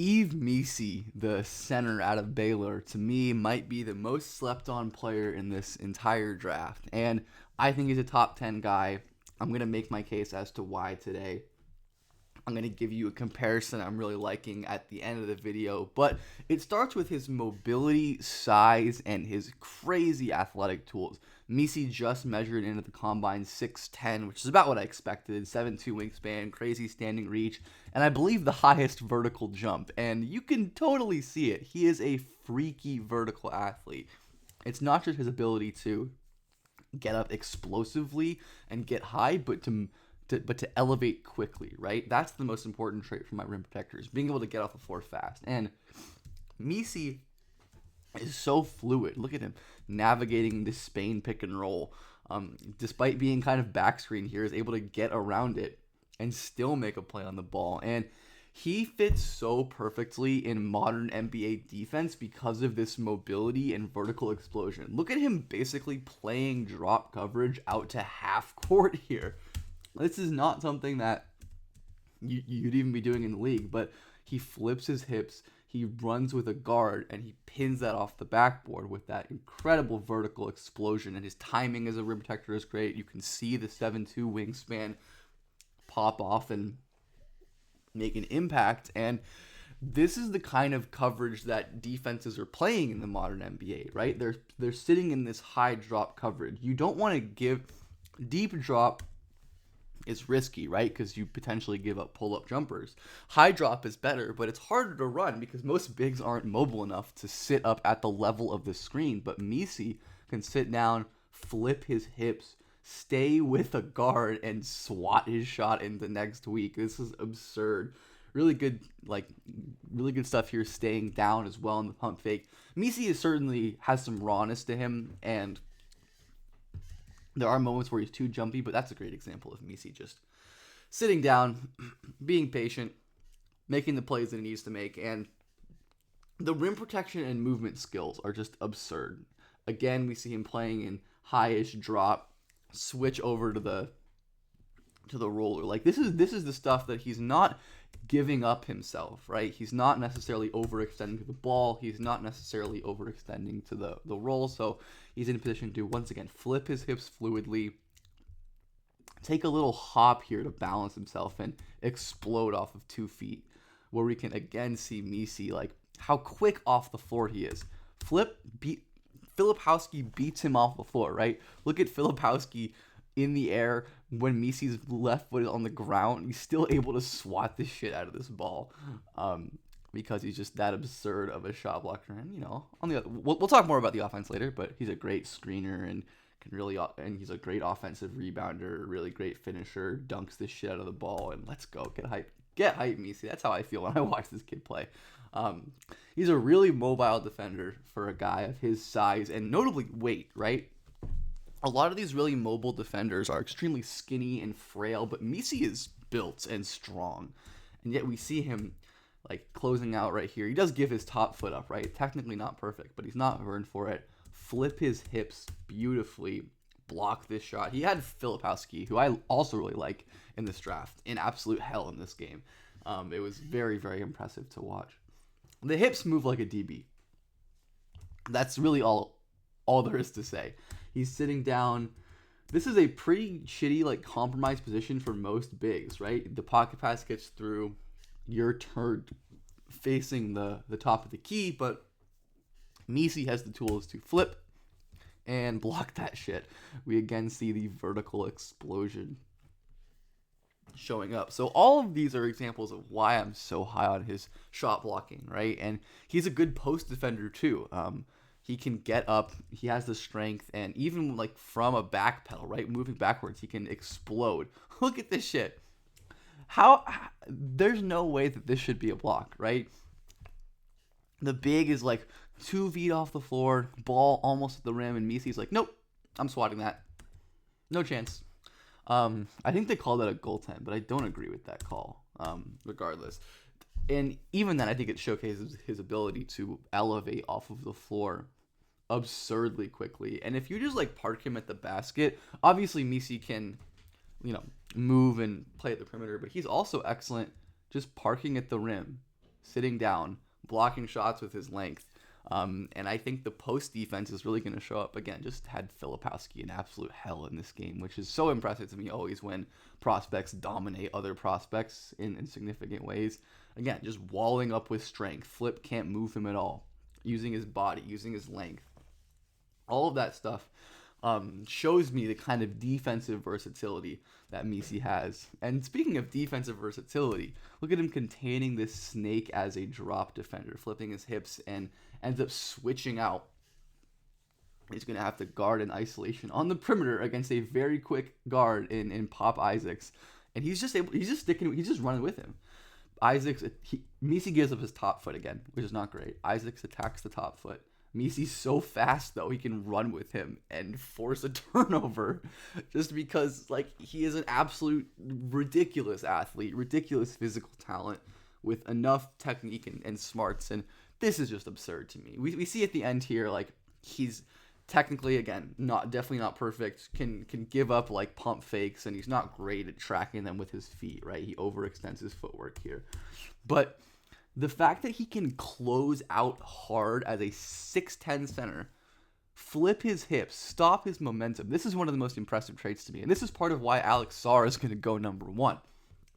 Yves Missi, the center out of Baylor, to me might be the most slept on player in this entire draft. And I think he's a top 10 guy. I'm going to make my case as to why today. I'm going to give you a comparison I'm really liking at the end of the video, but it starts with his mobility, size, and his crazy athletic tools. Missi just measured into the combine 6'10", which is about what I expected, 7'2" wingspan, crazy standing reach, and I believe the highest vertical jump, and you can totally see it. He is a freaky vertical athlete. It's not just his ability to get up explosively and get high, but to elevate quickly, right? That's the most important trait for my rim protectors, being able to get off the floor fast. And Missi is so fluid. Look at him navigating this Spain pick and roll. Despite being kind of backscreen here, is able to get around it and still make a play on the ball. And he fits so perfectly in modern NBA defense because of this mobility and vertical explosion. Look at him basically playing drop coverage out to half court here. This is not something that you'd even be doing in the league, but he flips his hips, he runs with a guard, and he pins that off the backboard with that incredible vertical explosion, and his timing as a rim protector is great. You can see the 7'2" wingspan pop off and make an impact, and this is the kind of coverage that defenses are playing in the modern NBA, right? They're sitting in this high drop coverage. You don't want to give deep drop. It's risky, right? Because you potentially give up pull-up jumpers. High drop is better, but it's harder to run because most bigs aren't mobile enough to sit up at the level of the screen. But Missi can sit down, flip his hips, stay with a guard, and swat his shot in the next week. This is absurd. Really good stuff here, staying down as well in the pump fake. Missi certainly has some rawness to him, and there are moments where he's too jumpy, but that's a great example of Missi just sitting down, being patient, making the plays that he needs to make, and the rim protection and movement skills are just absurd. Again, we see him playing in high-ish drop, switch over to the roller. Like this is the stuff that he's not giving up himself, right? He's not necessarily overextending to the ball. He's not necessarily overextending to the roll. So he's in a position to, once again, flip his hips fluidly, take a little hop here to balance himself, and explode off of 2 feet, where we can again see Missi, like how quick off the floor he is. Filipowski beats him off the floor, right? Look at Filipowski in the air when Missi's left foot is on the ground. He's still able to swat the shit out of this ball because he's just that absurd of a shot blocker. And we'll talk more about the offense later, but he's a great screener and he's a great offensive rebounder, really great finisher, dunks the shit out of the ball. And let's go, get hype, Missi. That's how I feel when I watch this kid play. He's a really mobile defender for a guy of his size and notably weight, right? A lot of these really mobile defenders are extremely skinny and frail, but Missi is built and strong. And yet we see him like closing out right here. He does give his top foot up, right? Technically not perfect, but he's not burned for it. Flip his hips beautifully, block this shot. He had Filipowski, who I also really like in this draft, in absolute hell in this game. It was very, very impressive to watch. The hips move like a DB. That's really all there is to say. He's sitting down. This is a pretty shitty, compromised position for most bigs, right? The pocket pass gets through. You're turned facing the top of the key, but Missi has the tools to flip and block that shit. We again see the vertical explosion showing up. So all of these are examples of why I'm so high on his shot blocking, right? And he's a good post defender too. He can get up, he has the strength, and even from a back pedal, right, moving backwards, he can explode. Look at this shit. There's no way that this should be a block, right? The big is 2 feet off the floor, ball almost at the rim, and Missi's nope, I'm swatting that. No chance. I think they call that a goaltend, but I don't agree with that call, regardless. And even then, I think it showcases his ability to elevate off of the floor absurdly quickly. And if you just park him at the basket, obviously Missi can, move and play at the perimeter, but he's also excellent just parking at the rim sitting down, blocking shots with his length. And I think the post defense is really going to show up again. Just had Filipowski in absolute hell in this game, which is so impressive to me always when prospects dominate other prospects in significant ways. Again, just walling up with strength. Flip can't move him at all. Using his body, using his length. All of that stuff shows me the kind of defensive versatility that Missi has. And speaking of defensive versatility, look at him containing this snake as a drop defender, flipping his hips and ends up switching out. He's going to have to guard in isolation on the perimeter against a very quick guard in Pop Isaacs. And he's just running with him. Missi gives up his top foot again, which is not great. Isaacs attacks the top foot. Missi's so fast, though, he can run with him and force a turnover just because, like, he is an absolute ridiculous athlete, ridiculous physical talent with enough technique and smarts. And this is just absurd to me. We see at the end here, like, he's technically, again, definitely not perfect, can give up, like, pump fakes, and he's not great at tracking them with his feet, right? He overextends his footwork here. But the fact that he can close out hard as a 6'10 center, flip his hips, stop his momentum, this is one of the most impressive traits to me. And this is part of why Alex Sarr is going to go number one.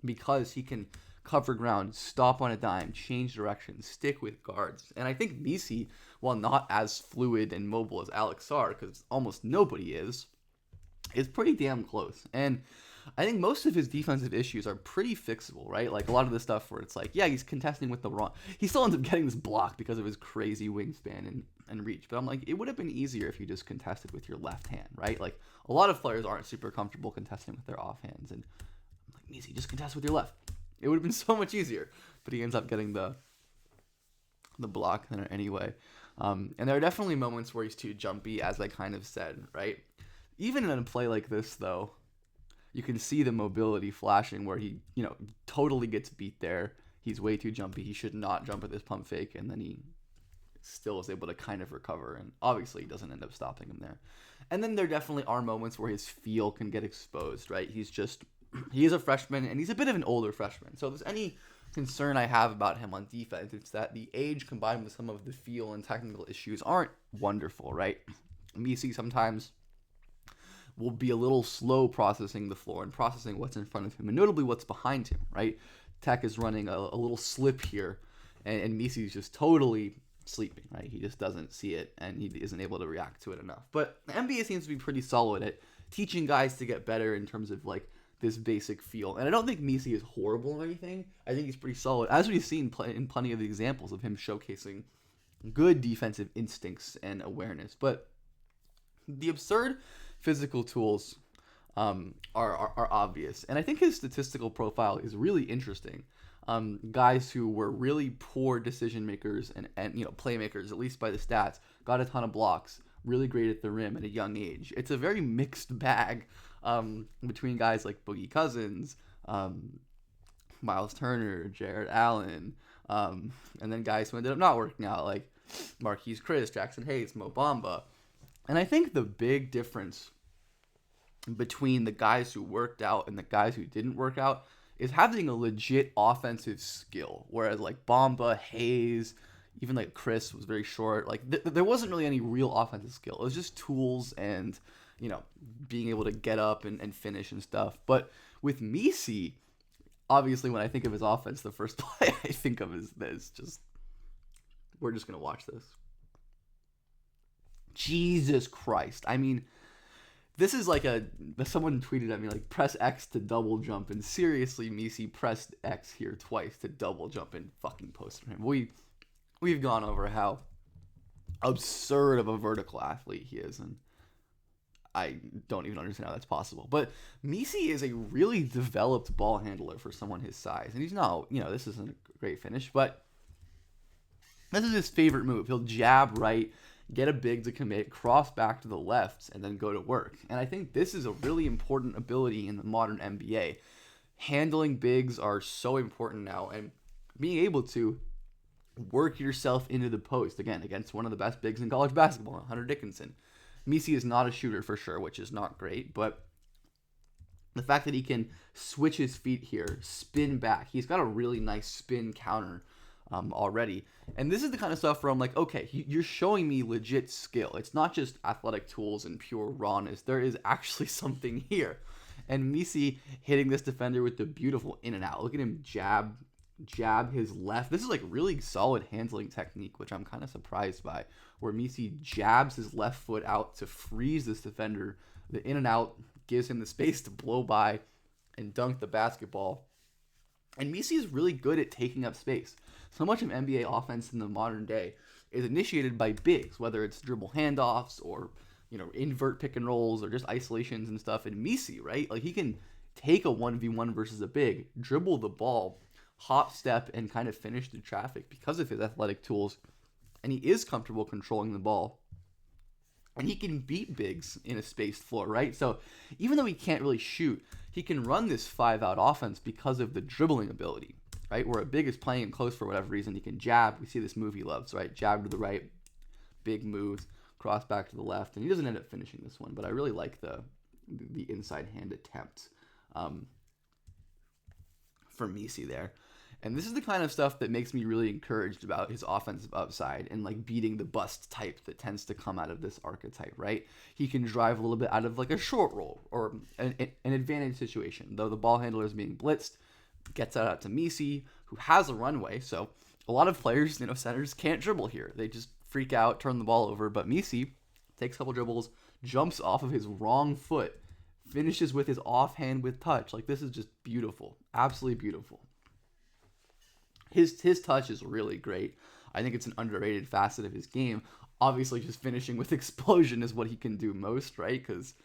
Because he can cover ground, stop on a dime, change direction, stick with guards. And I think Missi, while not as fluid and mobile as Alex Sarr, because almost nobody is pretty damn close. And I think most of his defensive issues are pretty fixable, right? Like a lot of the stuff where it's like, yeah, he's contesting with the wrong. He still ends up getting this block because of his crazy wingspan and reach. But I'm like, it would have been easier if you just contested with your left hand, right? Like a lot of players aren't super comfortable contesting with their offhands. And I'm like, Missi, just contest with your left. It would have been so much easier. But he ends up getting the block there anyway. And there are definitely moments where he's too jumpy, as I kind of said, right? Even in a play like this, though, you can see the mobility flashing where he, totally gets beat there. He's way too jumpy. He should not jump at this pump fake, and then he still is able to kind of recover, and obviously he doesn't end up stopping him there. And then there definitely are moments where his feel can get exposed, right? He is a freshman, and he's a bit of an older freshman. So if there's any concern I have about him on defense, it's that the age combined with some of the feel and technical issues aren't wonderful, right? Missi sometimes will be a little slow processing the floor and processing what's in front of him, and notably what's behind him, right? Tech is running a little slip here, and Missi's just totally sleeping, right? He just doesn't see it, and he isn't able to react to it enough. But the NBA seems to be pretty solid at teaching guys to get better in terms of, like, this basic feel. And I don't think Missi is horrible or anything. I think he's pretty solid, as we've seen in plenty of the examples of him showcasing good defensive instincts and awareness. But the absurd physical tools are obvious. And I think his statistical profile is really interesting. Guys who were really poor decision makers and playmakers, at least by the stats, got a ton of blocks, really great at the rim at a young age. It's a very mixed bag between guys like Boogie Cousins, Miles Turner, Jared Allen, and then guys who ended up not working out like Marquise Chris, Jackson Hayes, Mo Bamba. And I think the big difference between the guys who worked out and the guys who didn't work out is having a legit offensive skill. Whereas like Bamba, Hayes, even like Chris was very short. Like there wasn't really any real offensive skill. It was just tools and, being able to get up and finish and stuff. But with Missi, obviously when I think of his offense, the first play I think of is just, we're just going to watch this. Jesus Christ. I mean, this is like someone tweeted at me, like, press X to double jump. And seriously, Missi pressed X here twice to double jump and fucking posted him. We've gone over how absurd of a vertical athlete he is. And I don't even understand how that's possible. But Missi is a really developed ball handler for someone his size. And he's not, this isn't a great finish, but this is his favorite move. He'll jab right, get a big to commit, cross back to the left, and then go to work. And I think this is a really important ability in the modern NBA. Handling bigs are so important now, and being able to work yourself into the post, again, against one of the best bigs in college basketball, Hunter Dickinson. Missi is not a shooter for sure, which is not great, but the fact that he can switch his feet here, spin back, he's got a really nice spin counter already. And this is the kind of stuff where I'm like, okay, you're showing me legit skill. It's not just athletic tools and pure rawness. There is actually something here. And Missi hitting this defender with the beautiful in and out. Look at him jab his left. This is like really solid handling technique, which I'm kind of surprised by, where Missi jabs his left foot out to freeze this defender. The in and out gives him the space to blow by and dunk the basketball. And Missi is really good at taking up space. So much of NBA offense in the modern day is initiated by bigs, whether it's dribble handoffs or invert pick and rolls or just isolations and stuff. And Missi, right? Like he can take a 1v1 versus a big, dribble the ball, hop step, and kind of finish the traffic because of his athletic tools. And he is comfortable controlling the ball. And he can beat bigs in a spaced floor, right? So even though he can't really shoot, he can run this 5-out offense because of the dribbling ability, right? Where a big is playing close for whatever reason, he can jab. We see this move he loves, right? Jab to the right, big moves, cross back to the left. And he doesn't end up finishing this one, but I really like the inside hand attempt for Missi there. And this is the kind of stuff that makes me really encouraged about his offensive upside and like beating the bust type that tends to come out of this archetype, right? He can drive a little bit out of like a short roll or an advantage situation. Though the ball handler is being blitzed, gets that out to Missi, who has a runway. So a lot of players, centers can't dribble here. They just freak out, turn the ball over. But Missi takes a couple dribbles, jumps off of his wrong foot, finishes with his offhand with touch. Like this is just beautiful, absolutely beautiful. His touch is really great. I think it's an underrated facet of his game. Obviously, just finishing with explosion is what he can do most, right? Because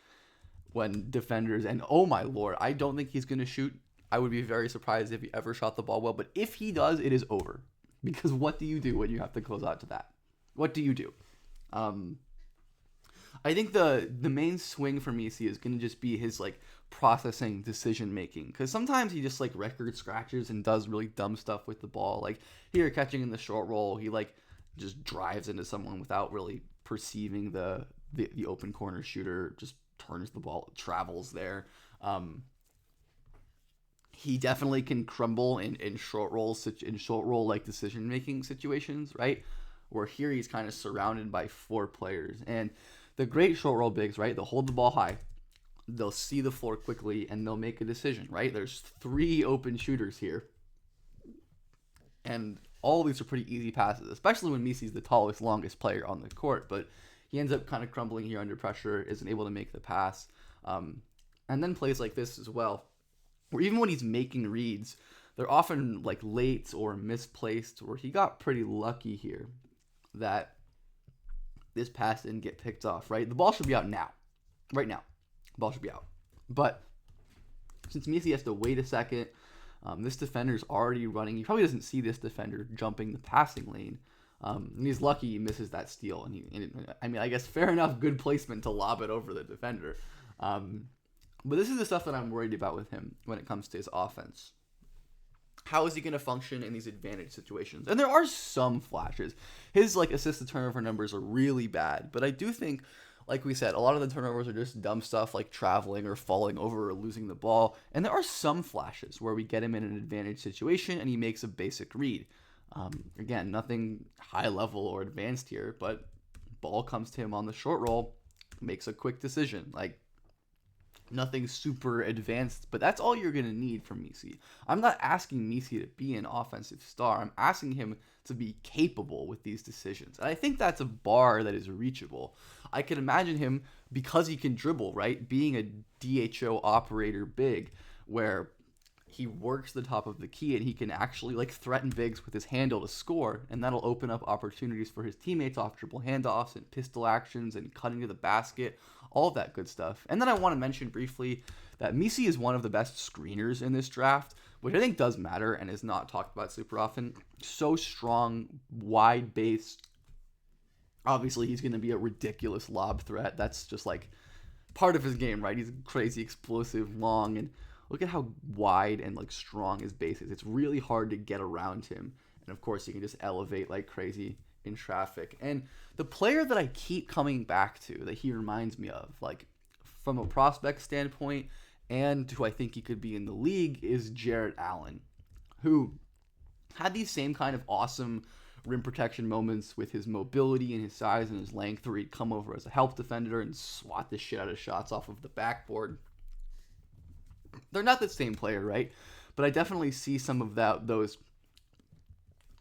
when defenders, and oh my lord, I don't think he's going to shoot. I would be very surprised if he ever shot the ball well. But if he does, it is over. Because what do you do when you have to close out to that? What do you do? I think the main swing for Missi is going to just be his like processing, decision making, because sometimes he just like record scratches and does really dumb stuff with the ball. Like here, catching in the short roll, he like just drives into someone without really perceiving the open corner shooter, just turns the ball, travels there. He definitely can crumble in short roll like decision making situations, right? Where here he's kind of surrounded by 4 players. And the great short roll bigs, right? They'll hold the ball high, they'll see the floor quickly, and they'll make a decision, right? There's 3 open shooters here. And all of these are pretty easy passes, especially when Missi's the tallest, longest player on the court. But he ends up kind of crumbling here under pressure, isn't able to make the pass. And then plays like this as well, where even when he's making reads, they're often like late or misplaced, where he got pretty lucky here that this pass didn't get picked off, right? The ball should be out now. Right now. The ball should be out. But since Missi has to wait a second, this defender's already running. He probably doesn't see this defender jumping the passing lane. And he's lucky he misses that steal. I guess fair enough, good placement to lob it over the defender. But this is the stuff that I'm worried about with him when it comes to his offense. How is he going to function in these advantage situations? And there are some flashes. His assist to turnover numbers are really bad, but I do think, like we said, a lot of the turnovers are just dumb stuff like traveling or falling over or losing the ball. And there are some flashes where we get him in an advantage situation and he makes a basic read. Again, nothing high level or advanced here, but ball comes to him on the short roll, makes a quick decision. Nothing super advanced, but that's all you're going to need from Missi. I'm not asking Missi to be an offensive star. I'm asking him to be capable with these decisions. And I think that's a bar that is reachable. I can imagine him, because he can dribble, right, being a DHO operator big, where he works the top of the key and he can actually threaten bigs with his handle to score, and that'll open up opportunities for his teammates off dribble handoffs and pistol actions and cutting to the basket, all of that good stuff. And then I want to mention briefly that Missi is one of the best screeners in this draft, which I think does matter and is not talked about super often. So strong, wide base. Obviously, he's going to be a ridiculous lob threat. That's just part of his game, right? He's crazy, explosive, long, and look at how wide and strong his base is. It's really hard to get around him. And of course, he can just elevate like crazy in traffic. And the player that I keep coming back to that he reminds me of, from a prospect standpoint and who I think he could be in the league, is Jarrett Allen, who had these same kind of awesome rim protection moments with his mobility and his size and his length, where he'd come over as a help defender and swat the shit out of shots off of the backboard. They're not the same player, right? But I definitely see some of those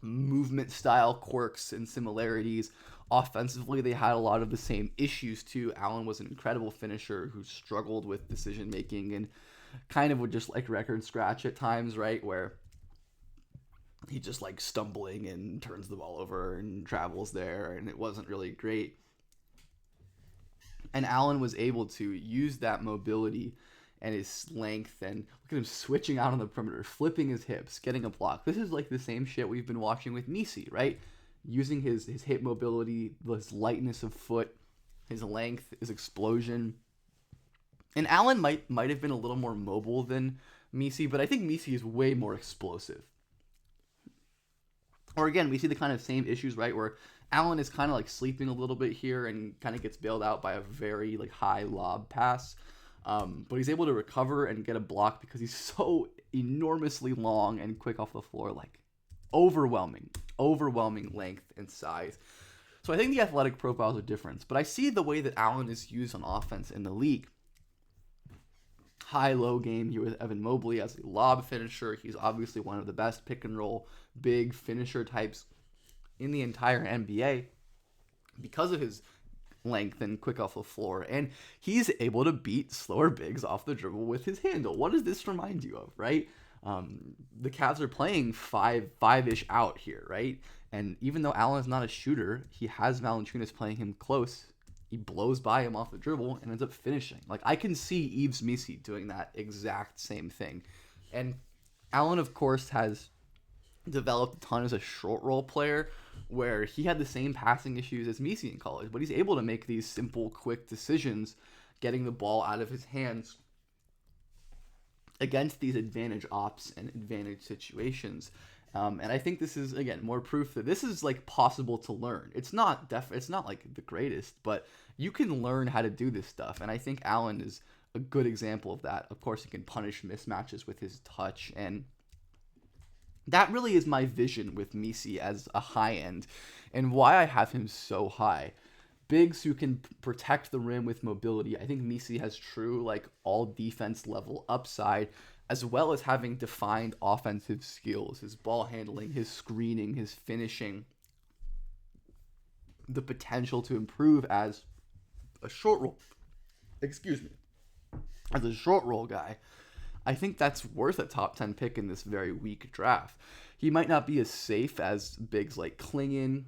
movement style quirks and similarities. Offensively, they had a lot of the same issues too. Allen was an incredible finisher who struggled with decision making and kind of would just like record scratch at times, right? Where he just like stumbling and turns the ball over and travels there, and it wasn't really great. And Allen was able to use that mobility and his length, and look at him switching out on the perimeter, flipping his hips, getting a block. This is like the same shit we've been watching with Missi, right? Using his hip mobility, his lightness of foot, his length, his explosion. And Allen might have been a little more mobile than Missi, but I think Missi is way more explosive. Or again, we see the kind of same issues, right? Where Allen is kind of like sleeping a little bit here and kind of gets bailed out by a very like high lob pass. But he's able to recover and get a block because he's so enormously long and quick off the floor, like overwhelming length and size. So I think the athletic profile is a difference, but I see the way that Allen is used on offense in the league. High-low game here with Evan Mobley as a lob finisher. He's obviously one of the best pick-and-roll big finisher types in the entire NBA because of his length and quick off the floor, and he's able to beat slower bigs off the dribble with his handle. What does this remind you of, right? The Cavs are playing five-ish out here, right? And even though Allen is not a shooter, he has Valanciunas playing him close. He blows by him off the dribble and ends up finishing. Like, I can see Yves Missi doing that exact same thing. And Allen, of course, has developed a ton as a short roll player, where he had the same passing issues as Missi in college, but he's able to make these simple, quick decisions, getting the ball out of his hands against these advantage ops and advantage situations. And I think this is, again, more proof that this is like possible to learn. It's not like the greatest, but you can learn how to do this stuff. And I think Allen is a good example of that. Of course, he can punish mismatches with his touch, and that really is my vision with Missi as a high end, and why I have him so high. Bigs who can protect the rim with mobility. I think Missi has true like all defense level upside, as well as having defined offensive skills, his ball handling, his screening, his finishing, the potential to improve as a short roll. As a short roll guy. I think that's worth a top 10 pick in this very weak draft. He might not be as safe as bigs like Klingon,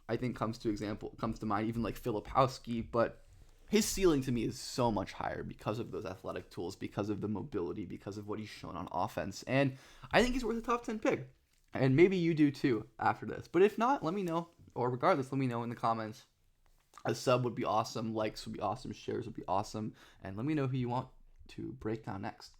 I think comes to mind, even like Filipowski, but his ceiling to me is so much higher because of those athletic tools, because of the mobility, because of what he's shown on offense. And I think he's worth a top 10 pick. And maybe you do too after this. But if not, let me know. Or regardless, let me know in the comments. A sub would be awesome. Likes would be awesome. Shares would be awesome. And let me know who you want to break down next.